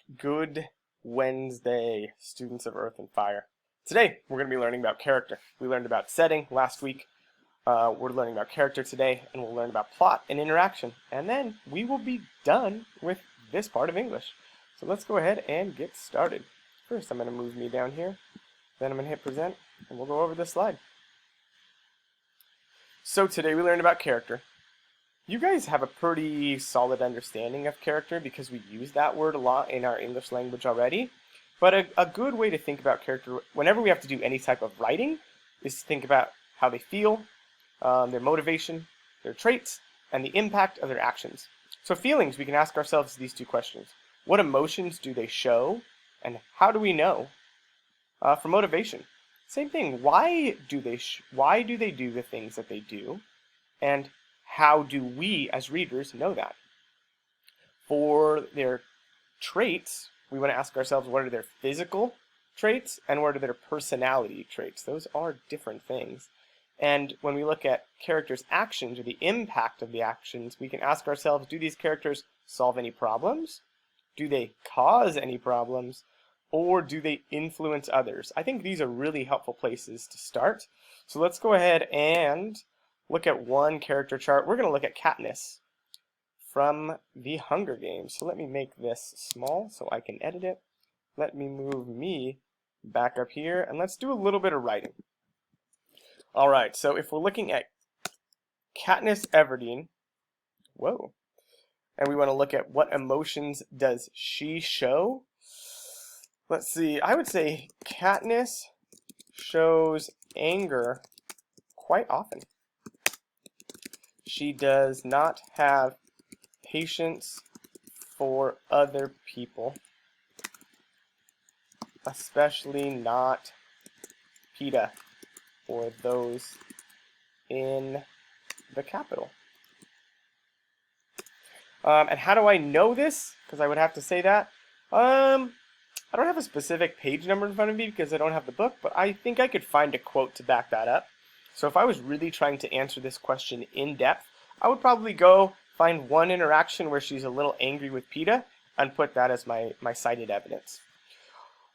Good Wednesday, students of Earth and Fire. Today, we're going to be learning about character. We learned about setting last week. We're learning about character today, and we'll learn about plot and interaction. And then we will be done with this part of English. So let's go ahead and get started. First, I'm going to move me down here. Then I'm going to hit present, and we'll go over this slide. So today we learned about character. You guys have a pretty solid understanding of character because we use that word a lot in our English language already. But a good way to think about character whenever we have to do any type of writing is to think about how they feel, their motivation, their traits, and the impact of their actions. So feelings, we can ask ourselves these two questions. What emotions do they show, and how do we know? For motivation, same thing. Why do they do the things that they do, and how do we, as readers, know that? For their traits, we want to ask ourselves, what are their physical traits and what are their personality traits? Those are different things. And when we look at characters' actions or the impact of the actions, we can ask ourselves, do these characters solve any problems? Do they cause any problems? Or do they influence others? I think these are really helpful places to start. So let's go ahead and look at one character chart. We're going to look at Katniss from the Hunger Games. So let me make this small so I can edit it. Let me move me back up here, and let's do a little bit of writing. All right, so if we're looking at Katniss Everdeen, and we want to look at what emotions does she show. Let's see, I would say Katniss shows anger quite often. She does not have patience for other people, especially not Peeta or those in the capital. And how do I know this? Because I would have to say that. I don't have a specific page number in front of me because I don't have the book, but I think I could find a quote to back that up. So if I was really trying to answer this question in depth, I would probably go find one interaction where she's a little angry with Peeta and put that as my cited evidence.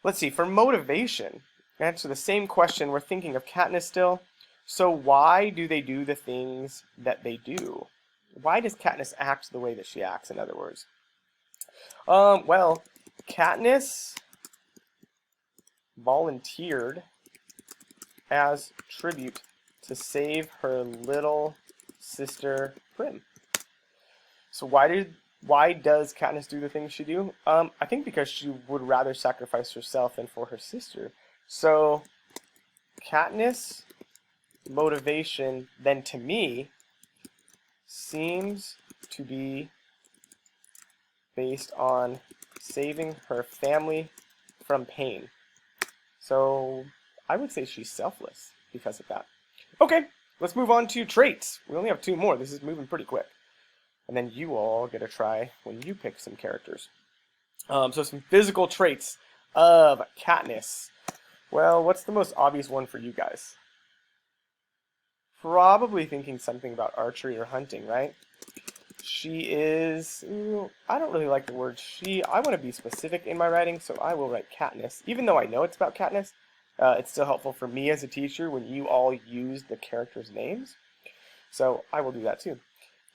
Let's see, for motivation, answer the same question. We're thinking of Katniss still. So why do they do the things that they do? Why does Katniss act the way that she acts, in other words? Well, Katniss volunteered as tribute to save her little sister Prim. So why does Katniss do the things she do? I think because she would rather sacrifice herself than for her sister. So Katniss' motivation then to me seems to be based on saving her family from pain. So I would say she's selfless because of that. Okay, let's move on to traits. We only have two more. This is moving pretty quick. And then you all get a try when you pick some characters. So some physical traits of Katniss. Well, what's the most obvious one for you guys? Probably thinking something about archery or hunting, right? She is, I don't really like the word she. I want to be specific in my writing, so I will write Katniss. Even though I know it's about Katniss, it's still helpful for me as a teacher when you all use the characters' names. So I will do that too.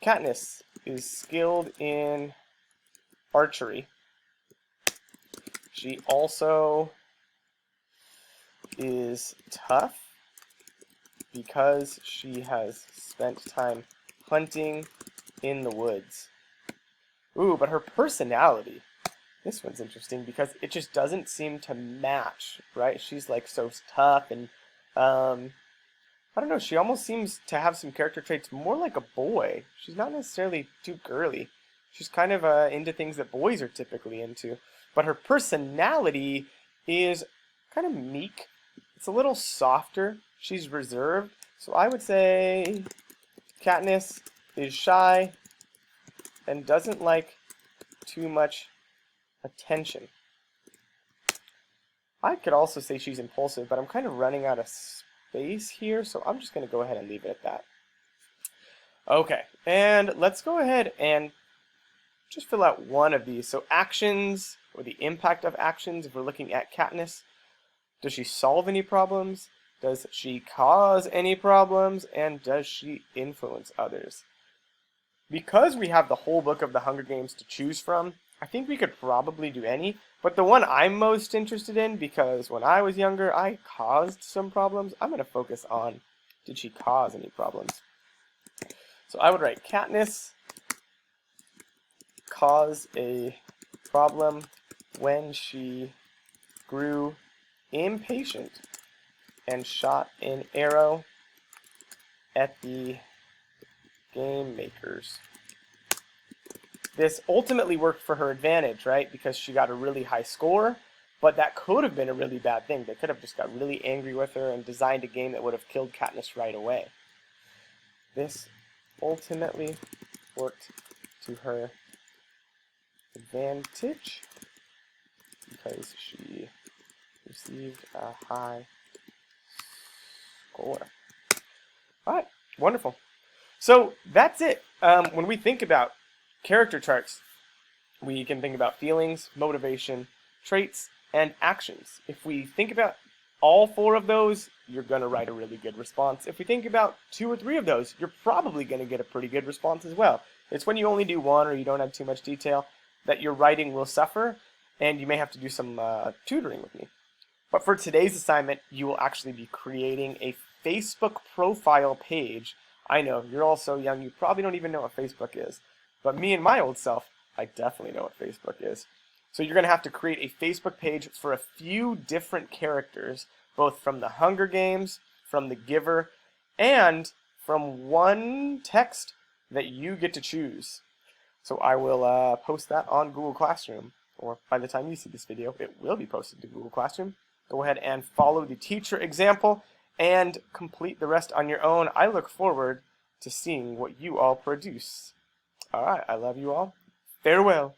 Katniss is skilled in archery. She also is tough because she has spent time hunting in the woods. Ooh, but her personality, this one's interesting because it just doesn't seem to match, right? She's like so tough and, I don't know, she almost seems to have some character traits more like a boy. She's not necessarily too girly. She's kind of into things that boys are typically into. But her personality is kind of meek. It's a little softer. She's reserved. So I would say Katniss is shy and doesn't like too much attention. I could also say she's impulsive, but I'm kind of running out of space here, so I'm just going to go ahead and leave it at that. Okay, and let's go ahead and just fill out one of these. So actions or the impact of actions if we're looking at Katniss. Does she solve any problems? Does she cause any problems? And does she influence others? Because we have the whole book of the Hunger Games to choose from, I think we could probably do any, but the one I'm most interested in, because when I was younger, I caused some problems, I'm going to focus on, did she cause any problems? So I would write Katniss caused a problem when she grew impatient and shot an arrow at the game makers. This ultimately worked for her advantage, right? Because she got a really high score, but that could have been a really bad thing. They could have just got really angry with her and designed a game that would have killed Katniss right away. This ultimately worked to her advantage because she received a high score. All right, wonderful. So that's it. When we think about character charts, we can think about feelings, motivation, traits, and actions. If we think about all 4 of those, you're going to write a really good response. If we think about 2 or 3 of those, you're probably going to get a pretty good response as well. It's when you only do 1 or you don't have too much detail that your writing will suffer, and you may have to do some tutoring with me. But for today's assignment, you will actually be creating a Facebook profile page. I know, you're all so young, you probably don't even know what Facebook is. But me and my old self, I definitely know what Facebook is. So you're going to have to create a Facebook page for a few different characters, both from the Hunger Games, from the Giver, and from one text that you get to choose. So I will post that on Google Classroom, or by the time you see this video, it will be posted to Google Classroom. Go ahead and follow the teacher example and complete the rest on your own. I look forward to seeing what you all produce. All right, I love you all. Farewell.